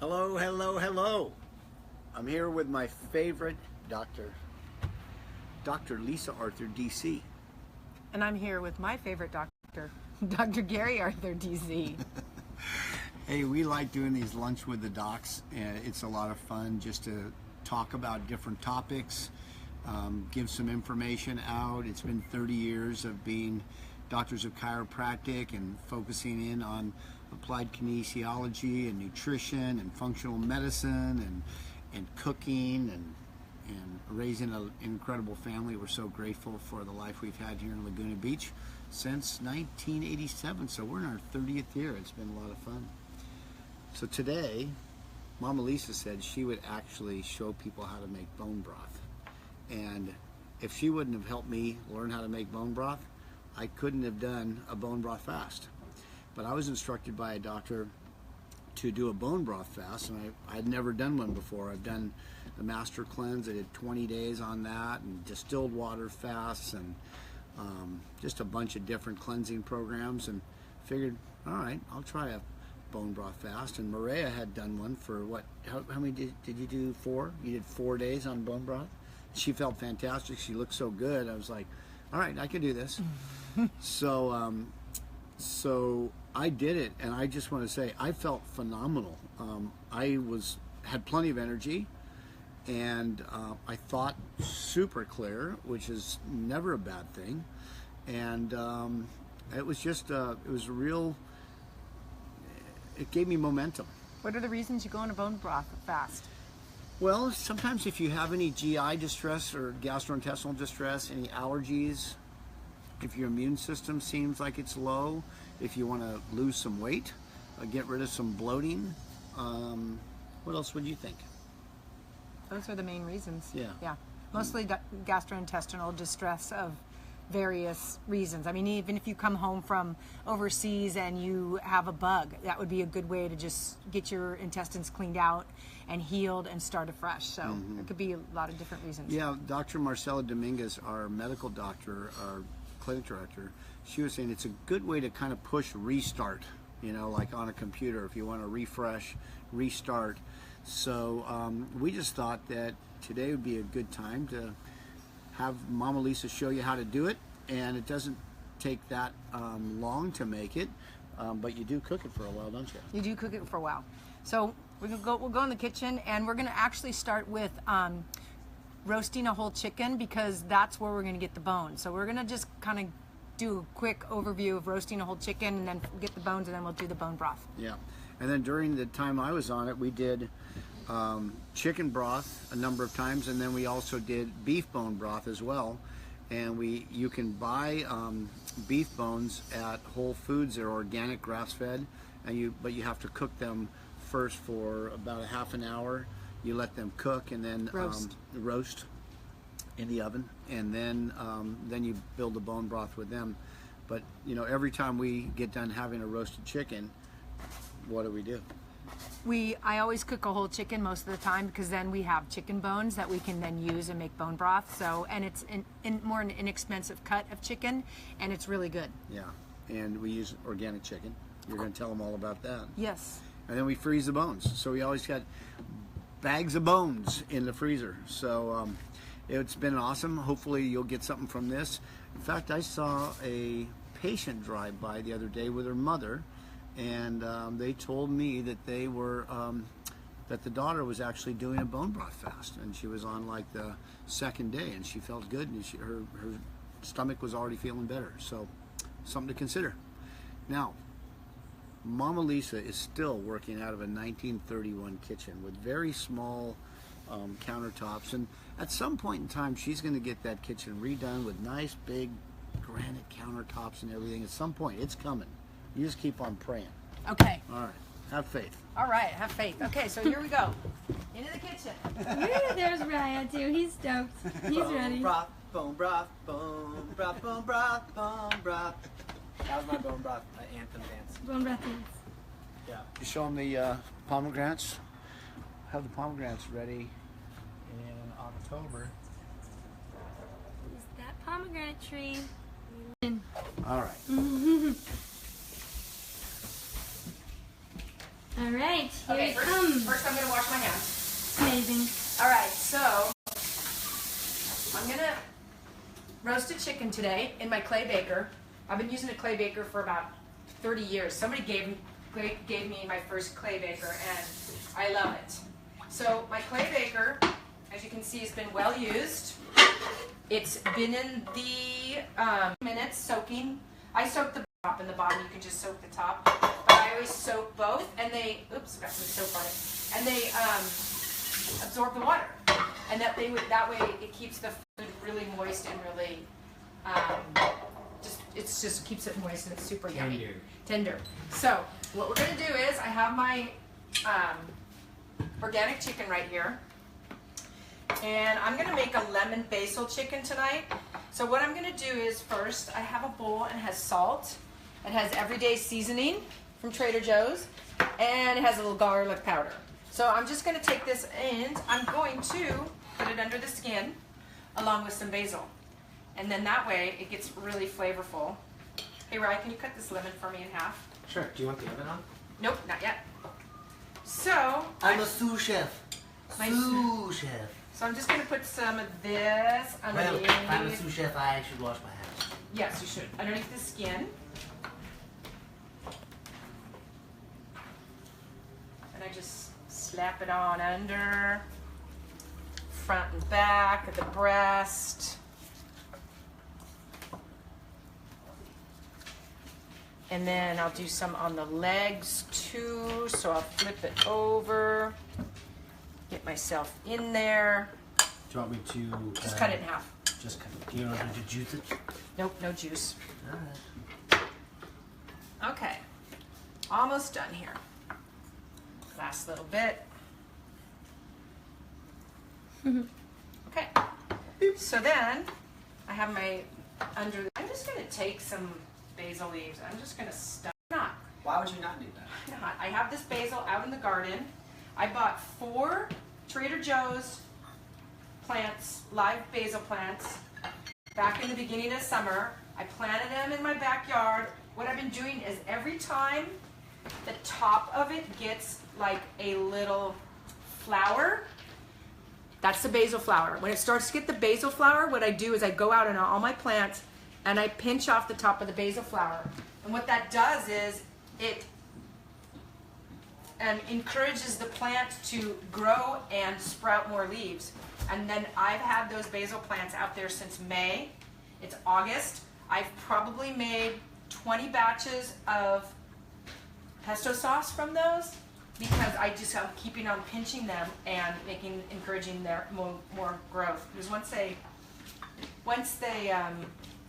Hello, hello, hello. I'm here with my favorite doctor, Dr. Lisa Arthur, DC. And I'm here with my favorite doctor, Dr. Gary Arthur, DC. Hey, we like doing these lunch with the docs, and it's a lot of fun just to talk about different topics, give some information out. It's been 30 years of being doctors of chiropractic and focusing in on applied kinesiology and nutrition and functional medicine and cooking and raising an incredible family. We're so grateful for the life we've had here in Laguna Beach since 1987. So we're in our 30th year. It's been a lot of fun. So today, Mama Lisa said she would actually show people how to make bone broth. And if she wouldn't have helped me learn how to make bone broth, I couldn't have done a bone broth fast. But I was instructed by a doctor to do a bone broth fast, and I'd never done one before. I've done the master cleanse. I did 20 days on that, and distilled water fasts, and just a bunch of different cleansing programs, and figured, all right, I'll try a bone broth fast. And Maria had done one for what, how many did you do? 4? You did 4 days on bone broth? She felt fantastic. She looked so good. I was like, all right, I can do this. So I did it, and I just want to say I felt phenomenal. I had plenty of energy, and I thought super clear, which is never a bad thing. And it was just it was real. It gave me momentum. What are the reasons you go on a bone broth fast? Well, sometimes if you have any GI distress or gastrointestinal distress, any allergies, if your immune system seems like it's low, if you want to lose some weight, get rid of some bloating, what else would you think? Those are the main reasons. Yeah. Mostly gastrointestinal distress of various reasons. I mean, even if you come home from overseas and you have a bug, that would be a good way to just get your intestines cleaned out and healed and start afresh. So it could be a lot of different reasons. Yeah, Dr. Marcela Dominguez, our medical doctor, our clinic director, she was saying it's a good way to kind of push restart, like on a computer, if you want to refresh, restart. So we just thought that today would be a good time to have Mama Lisa show you how to do it, and it doesn't take that long to make it, but you do cook it for a while, don't you? You do cook it for a while. So we'll go in the kitchen, and we're going to actually start with roasting a whole chicken, because that's where we're going to get the bone. So we're going to just kind of do a quick overview of roasting a whole chicken, and then get the bones, and then we'll do the bone broth. Yeah, and then during the time I was on it, we did chicken broth a number of times, and then we also did beef bone broth as well. And you can buy beef bones at Whole Foods. They're organic, grass-fed, but you have to cook them first for about a half an hour. You let them cook, and then roast in the oven, and then you build the bone broth with them. But every time we get done having a roasted chicken, what do? I always cook a whole chicken most of the time, because then we have chicken bones that we can then use and make bone broth. So, and it's more an inexpensive cut of chicken, and it's really good. Yeah, and we use organic chicken. You're going to tell them all about that. Yes. And then we freeze the bones. So we always got bags of bones in the freezer. So it's been awesome. Hopefully you'll get something from this. In fact, I saw a patient drive by the other day with her mother, and they told me that they were that the daughter was actually doing a bone broth fast, and she was on like the second day, and she felt good, and her stomach was already feeling better. So something to consider. Now, Mama Lisa is still working out of a 1931 kitchen with very small countertops, and at some point in time she's going to get that kitchen redone with nice big granite countertops and everything. At some point it's coming. You just keep on praying. Okay. All right. Have faith. All right. Have faith. Okay, so here we go. Into the kitchen. Yeah, there's Ryan too. He's stoked. He's ready. Bone broth, bone broth, bone broth, bone broth. That was my bone broth anthem dance. Bone broth dance. Yeah. You show them the pomegranates. Have the pomegranates ready in October. Is that pomegranate tree? All right. All right, here Okay, it comes. first I'm gonna wash my hands. Amazing. All right, so I'm gonna roast a chicken today in my clay baker. I've been using a clay baker for about 30 years. Somebody gave me my first clay baker, and I love it. So my clay baker, as you can see, has been well used. It's been in the minutes soaking. I soak the top and the bottom. You can just soak the top, but I always soak both, and they got some soap on it, and they absorb the water, and that way it keeps the food really moist and really just keeps it moist and it's super yummy. Tender. So what we're gonna do is I have my organic chicken right here, and I'm gonna make a lemon basil chicken tonight. So what I'm gonna do is first I have a bowl and it has salt. It has everyday seasoning from Trader Joe's, and it has a little garlic powder. So I'm just gonna take this and I'm going to put it under the skin along with some basil. And then that way it gets really flavorful. Hey Ryan, can you cut this lemon for me in half? Sure. Do you want the oven on? Nope, not yet. So I'm a sous chef. My Sous chef. So I'm just gonna put some of this Well, underneath. if I'm a sous chef, I should wash my hands. Yes, you should. Underneath the skin. And I just slap it on under, front and back of the breast. And then I'll do some on the legs too. So I'll flip it over, get myself in there. Do you want me to Just cut it in half. Just cut it. Do you want me to juice it? Nope, no juice. All right. Okay, almost done here. Last little bit. Okay, so then I have my I'm just gonna take some basil leaves. I'm just gonna stuff. Why would you not do that? I have this basil out in the garden. I bought 4 Trader Joe's plants, live basil plants, back in the beginning of summer. I planted them in my backyard. What I've been doing is every time the top of it gets like a little flower, that's the basil flower. When it starts to get the basil flower, what I do is I go out on all my plants and I pinch off the top of the basil flower. And what that does is it encourages the plant to grow and sprout more leaves. And then I've had those basil plants out there since May. It's August. I've probably made 20 batches of pesto sauce from those because I'm keeping on pinching them and encouraging their more growth. Because once they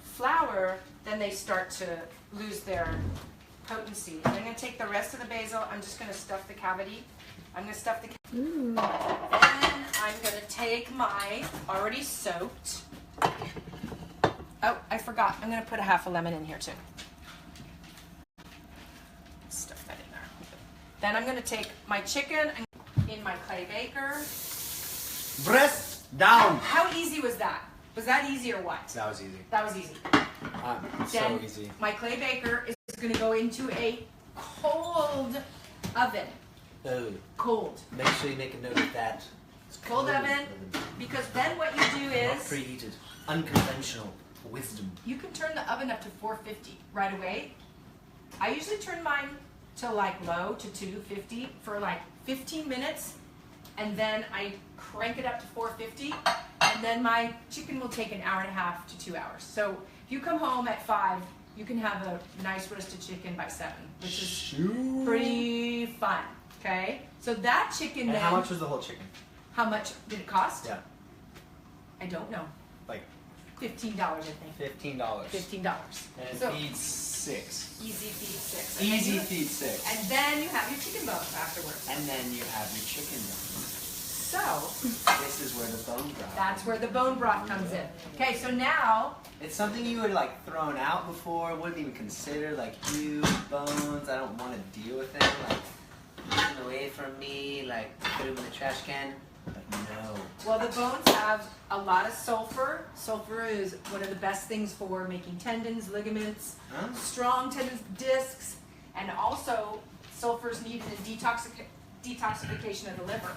flower, then they start to lose their potency. And I'm going to take the rest of the basil. I'm just going to stuff the cavity. I'm going to stuff the cavity. Ooh. Then I'm going to take my already soaked. Oh, I forgot. I'm going to put a half a lemon in here too. Stuff that in there. Then I'm going to take my chicken in my clay baker. Breast down. How easy was that? Was that easy or what? That was easy. That was easy. So Then easy. my clay baker is going to go into a cold oven. Oh, Cold. make sure you make a note of that. It's Cold oven. Because then what you do Not is preheated. Unconventional wisdom. you can turn the oven up to 450 right away. I usually turn mine to like low to 250 for like 15 minutes, and then I crank it up to 450, and then my chicken will take an hour and a half to 2 hours. So if you come home at 5, you can have a nice roasted chicken by 7, which is pretty fun. Okay, so that chicken And then. how much was the whole chicken? How much did it cost? Yeah, I don't know. like $15, I think. $15. $15. And it So feeds 6. easy feed 6. Easy feed 6. And then you have your chicken bones afterwards. And then you have your chicken bones. So This is where the bone broth. that's where the bone broth comes in. Okay, so now It's something you would like thrown out before, wouldn't even consider, like, ew, bones, I don't want to deal with them, like, keep them away from me, like, put them in the trash can. But no. well, the bones have a lot of sulfur. Sulfur is one of the best things for making tendons, ligaments, Huh? strong tendons, discs, and also sulfur is needed in detoxification of the liver.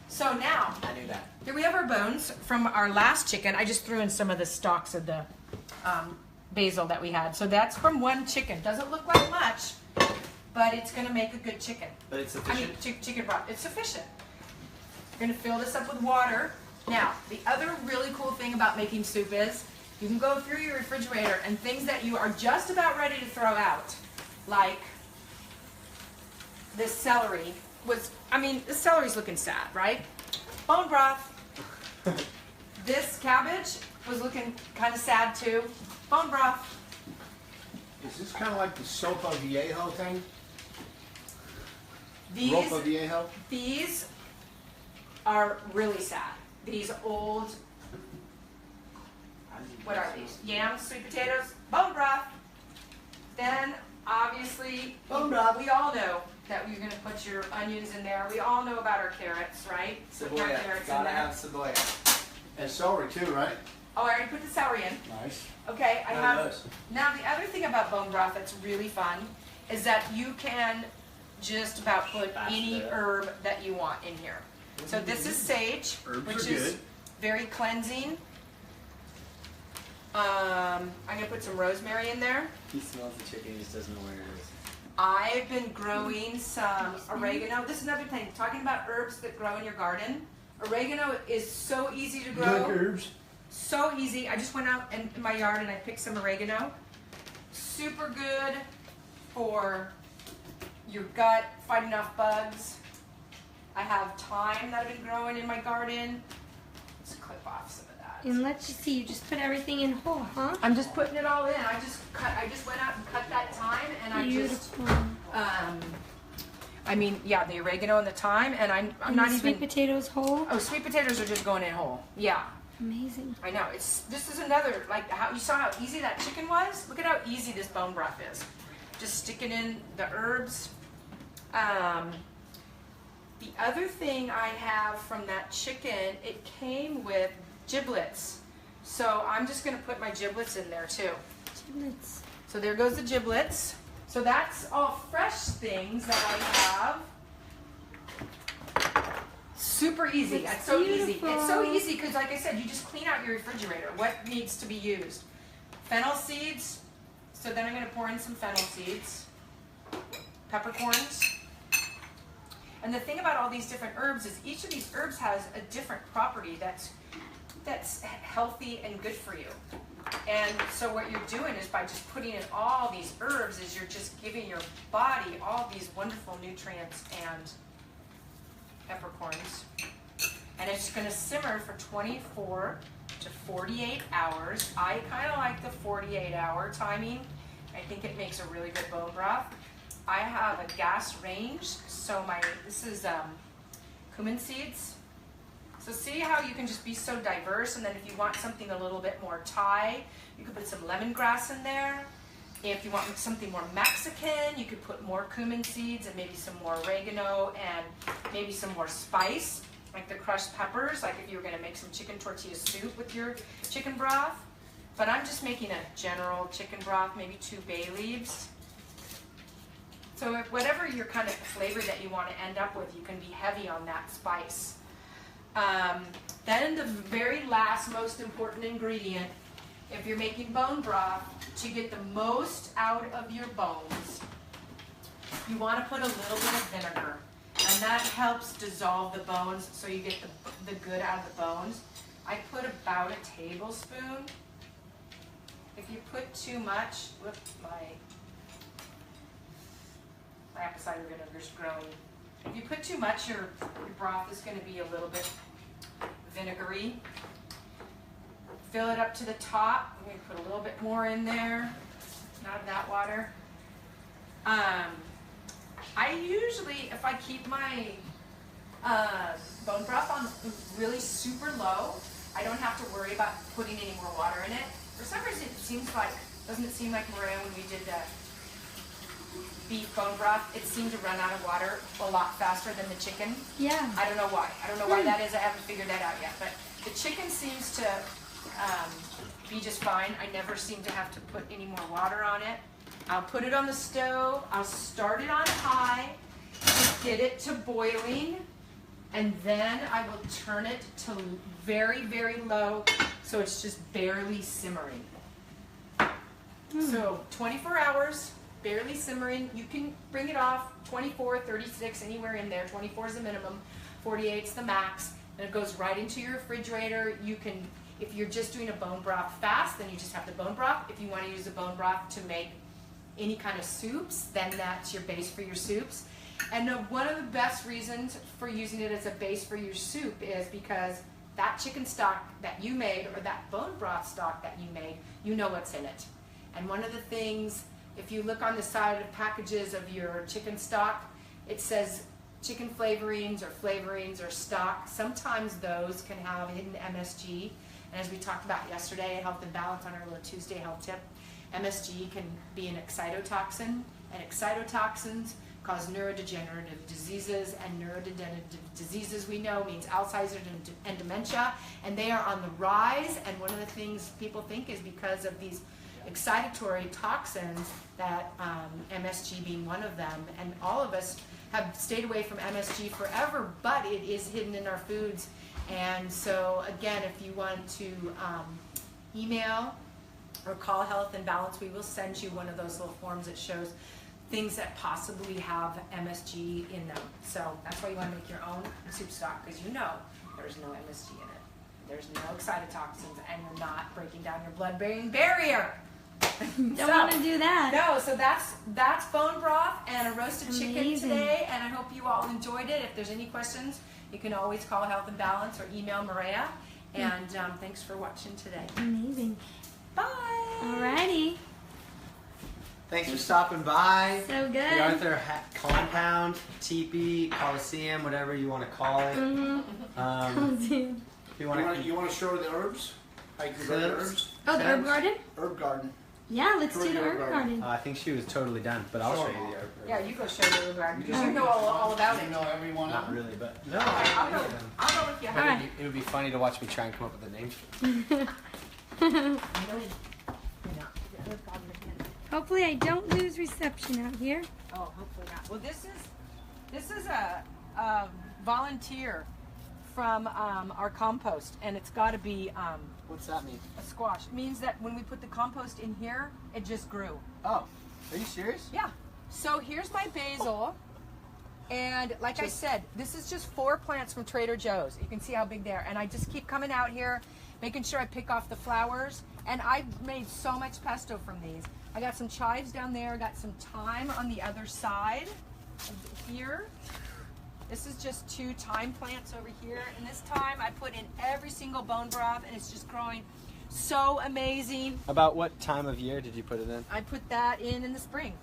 So now, I knew that. here we have our bones from our last chicken. I just threw in some of the stalks of the basil that we had. So that's from one chicken. Doesn't look like much, but it's going to make a good chicken. But it's I mean, sufficient. chicken broth. It's sufficient. You're going to fill this up with water. Now, the other really cool thing about making soup is you can go through your refrigerator and things that you are just about ready to throw out, like this celery was, I mean, the celery's looking sad, right? Bone broth. This cabbage was looking kind of sad too. Bone broth. Is this kind of like the sopa viejo thing? These, Ropa viejo? these are really sad. These old, what are these? Yams, sweet potatoes, bone broth. Then, obviously, Bone broth. we all know that you're going to put your onions in there. We all know about our carrots, right? Putting our Cebolla. carrots in Gotta there. have cebolla. And celery too, right? Oh, I already put the celery in. Nice. Okay, I None have. of those. Now, the other thing about bone broth that's really fun is that you can just about put That's any good. herb that you want in here. So this is sage, Herbs which are is good. very cleansing. I'm gonna put some rosemary in there. He smells the chicken, he just doesn't know where it is. I've been growing some oregano. This is another thing, talking about herbs that grow in your garden. Oregano is so easy to grow. Good herbs. So easy. I just went out in my yard and I picked some oregano. Super good for your gut, fighting off bugs. I have thyme that I've been growing in my garden. Let's clip off some of that. And let's just see, you just put everything in whole, huh? I'm just putting it all in. I just went out and cut that thyme and I just Beautiful. I mean, yeah, the oregano and the thyme, and I'm And not the even. sweet potatoes whole. Oh, sweet potatoes are just going in whole. Yeah, Amazing. I know. This is another, like how you saw how easy that chicken was. Look at how easy this bone broth is. Just sticking in the herbs. The other thing I have from that chicken, it came with giblets. So I'm just going to put my giblets in there too. Giblets. So there goes the giblets. So that's all fresh things that I have. Super easy. It's It's so easy. beautiful. It's so easy because, like I said, you just clean out your refrigerator. What needs to be used? Fennel seeds. So then I'm going to pour in some fennel seeds. Peppercorns. And the thing about all these different herbs is each of these herbs has a different property that's healthy and good for you. And so what you're doing is by just putting in all these herbs is you're just giving your body all these wonderful nutrients and peppercorns. And it's going to simmer for 24 to 48 hours. I kind of like the 48-hour timing. I think it makes a really good bone broth. I have a gas range, so this is cumin seeds. So see how you can just be so diverse, and then if you want something a little bit more Thai, you could put some lemongrass in there. If you want something more Mexican, you could put more cumin seeds and maybe some more oregano and maybe some more spice, like the crushed peppers, like if you were gonna make some chicken tortilla soup with your chicken broth. But I'm just making a general chicken broth, maybe 2 bay leaves. So if whatever your kind of flavor that you want to end up with, you can be heavy on that spice. Then the very last most important ingredient, if you're making bone broth, to get the most out of your bones, you want to put a little bit of vinegar. And that helps dissolve the bones so you get the good out of the bones. I put about a tablespoon. If you put too much, whoop, my apple cider vinegar's growing. If you put too much, your broth is going to be a little bit vinegary. Fill it up to the top. I'm going to put a little bit more in there. Not of that water. I usually, if I keep my bone broth on really super low, I don't have to worry about putting any more water in it. For some reason, doesn't it seem like, Maria, when we did the beef bone broth, it seemed to run out of water a lot faster than the chicken. Yeah. I don't know why. I don't know why that is. I haven't figured that out yet. But the chicken seems to be just fine. I never seem to have to put any more water on it. I'll put it on the stove. I'll start it on high, get it to boiling, and then I will turn it to very, very low so it's just barely simmering. So 24 hours, barely simmering. You can bring it off 24, 36, anywhere in there. 24 is the minimum, 48 is the max. And it goes right into your refrigerator. You can, if you're just doing a bone broth fast, then you just have the bone broth. If you want to use the bone broth to make any kind of soups, then that's your base for your soups. And one of the best reasons for using it as a base for your soup is because that chicken stock that you made, or that bone broth stock that you made, you know what's in it. And one of the things, if you look on the side of packages of your chicken stock, it says chicken flavorings or stock. Sometimes those can have hidden MSG. And as we talked about yesterday at Health and Balance on our little Tuesday health tip, MSG can be an excitotoxin, and excitotoxins cause neurodegenerative diseases, and neurodegenerative diseases we know means Alzheimer's and dementia, and they are on the rise. And one of the things people think is because of these excitatory toxins, that MSG being one of them, and all of us have stayed away from MSG forever, but it is hidden in our foods. And so again, if you want to email or call Health and Balance, we will send you one of those little forms that shows things that possibly have MSG in them. So that's why you want to make your own soup stock, because you know there's no MSG in it. There's no excitotoxins, and you're not breaking down your blood-brain barrier. Don't want to do that. No, so that's bone broth and a roasted chicken Amazing. today, and I hope you all enjoyed it. If there's any questions, you can always call Health and Balance or email Maria. And thanks for watching today. Amazing. Bye. Alrighty. Thanks for stopping by. So good. The Arthur Compound, Teepee, Coliseum, whatever you want to call it. Oh, dude. If you want to, You want to show the herbs? How you can grow the herbs? Oh, the herb garden? Herb garden. Yeah, let's Show do the the herb herb garden. garden. I think she was totally done, but I'll show you the herb. Yeah, you go show the garden because you know all about You it. know everyone Not else? really, but no. I'll go with you. All right. It would be funny to watch me try and come up with a name. Hopefully I don't lose reception out here. Oh, hopefully not. Well, this is a volunteer from our compost, and it's got to be What's that mean? a squash. It means that when we put the compost in here, it just grew. Oh, are you serious? Yeah. So here's my basil, and like I said, this is just 4 plants from Trader Joe's. You can see how big they are, and I just keep coming out here, making sure I pick off the flowers, and I've made so much pesto from these. I got some chives down there, I got some thyme on the other side of here. This is just 2 thyme plants over here, and this thyme I put in every single bone broth, and it's just growing so amazing. About what time of year did you put it in? I put that in the spring.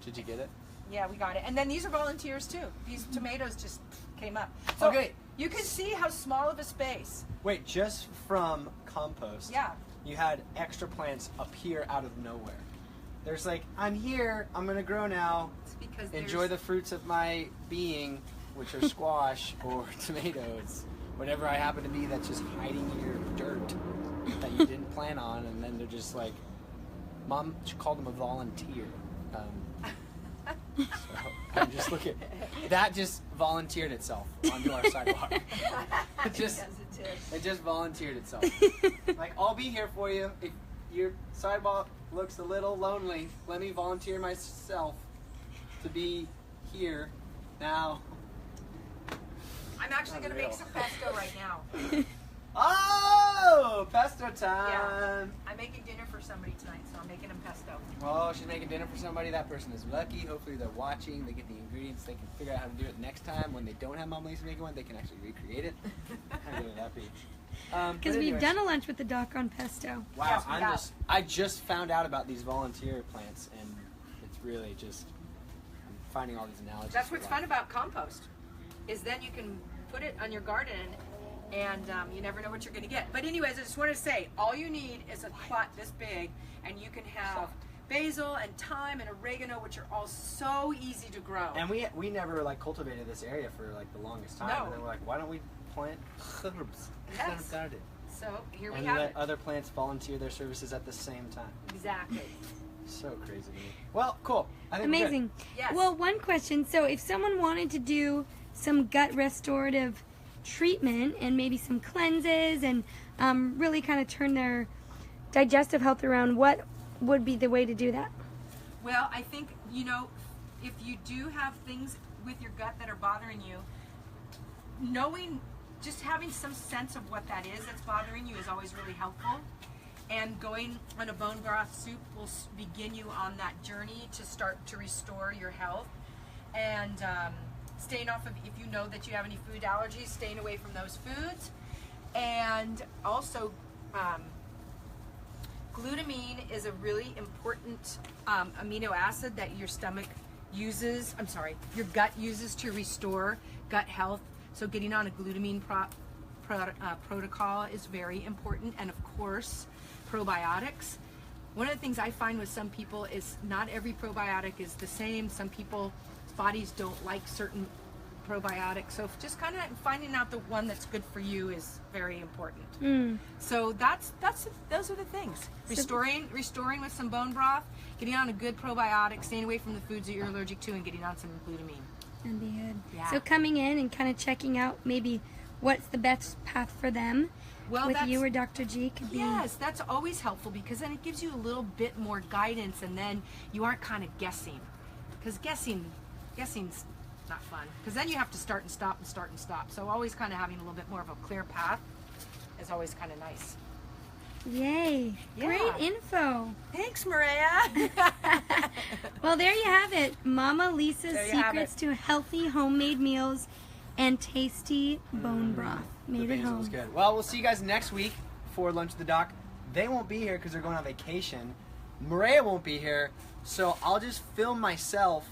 Did you get it? Yeah, we got it. And then these are volunteers too. These tomatoes just came up. So Okay. you can see how small of a space. Wait, just from compost, Yeah. you had extra plants appear out of nowhere. There's like, I'm here, I'm gonna grow now, It's because enjoy the fruits of my being, which are squash or tomatoes, whatever I happen to be that's just hiding in your dirt that you didn't plan on, and then they're just like, Mom called them a volunteer. So I'm just looking, that just volunteered itself onto our sidewalk. It just volunteered itself. Like, I'll be here for you. If your sidewalk looks a little lonely, let me volunteer myself to be here now. I'm actually going to make some pesto right now. Oh, pesto time. I'm making dinner for somebody tonight, so I'm making them pesto. Oh, she's making dinner for somebody. That person is lucky. Hopefully they're watching. They get the ingredients. They can figure out how to do it next time. When they don't have Mom Lisa making one, they can actually recreate it. How good would that be? Because we've done a lunch with the doc on pesto. Wow, Yes, we I just found out about these volunteer plants, and it's really just, I'm finding all these analogies. That's for what's life. fun about compost, is then you can put it on your garden, and you never know what you're going to get. But anyways, I just wanted to say, all you need is a plot this big, and you can have basil and thyme and oregano, which are all so easy to grow. And we never like cultivated this area for like the longest time. No. And then we're like, why don't we plant herbs? Yes. Garden. So here we And have let it. other plants volunteer their services at the same time. Exactly. So crazy to me. Well, cool. I think we're good. Amazing. Yes. Well, one question. So if someone wanted to do some gut restorative treatment and maybe some cleanses and really kind of turn their digestive health around, what would be the way to do that? Well, I think, if you do have things with your gut that are bothering you, just having some sense of what that is that's bothering you is always really helpful. And going on a bone broth soup will begin you on that journey to start to restore your health. And staying off of, if you know that you have any food allergies, staying away from those foods. And also, glutamine is a really important amino acid that your gut uses to restore gut health. So getting on a glutamine protocol is very important. And of course, probiotics. One of the things I find with some people is not every probiotic is the same. Some people's bodies don't like certain probiotics. So just kind of finding out the one that's good for you is very important. So those are the things. Restoring with some bone broth, getting on a good probiotic, staying away from the foods that you're allergic to, and getting on some glutamine. That'd be good. Yeah. So coming in and kind of checking out maybe what's the best path for them with you or Dr. G could be. Yes, that's always helpful because then it gives you a little bit more guidance, and then you aren't kind of guessing. Because guessing's not fun. Because then you have to start and stop and start and stop. So always kind of having a little bit more of a clear path is always kind of nice. Yay. Yeah. Great info. Thanks, Maria. Well, there you have it. Mama Lisa's There you have secrets to healthy homemade meals and tasty bone broth The made at basil was home. good. Well, we'll see you guys next week for Lunch with the Doc. They won't be here because they're going on vacation. Maria won't be here, so I'll just film myself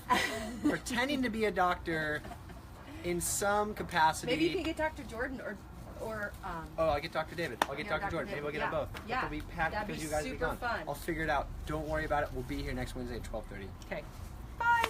pretending to be a doctor in some capacity. Maybe you can get Dr. Jordan or Oh, I'll get Dr. David. I'll get Yeah, Dr. Jordan. David. Maybe I'll get them both. Yeah. It'll be packed That'd because be you guys will be super gone. fun. I'll figure it out. Don't worry about it. We'll be here next Wednesday at 12:30. Okay. Bye.